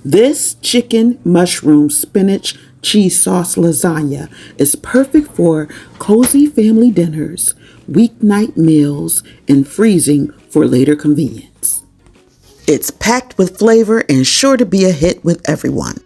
This chicken, mushroom, spinach, cheese sauce lasagna is perfect for cozy family dinners, weeknight meals, and freezing for later convenience. It's packed with flavor and sure to be a hit with everyone.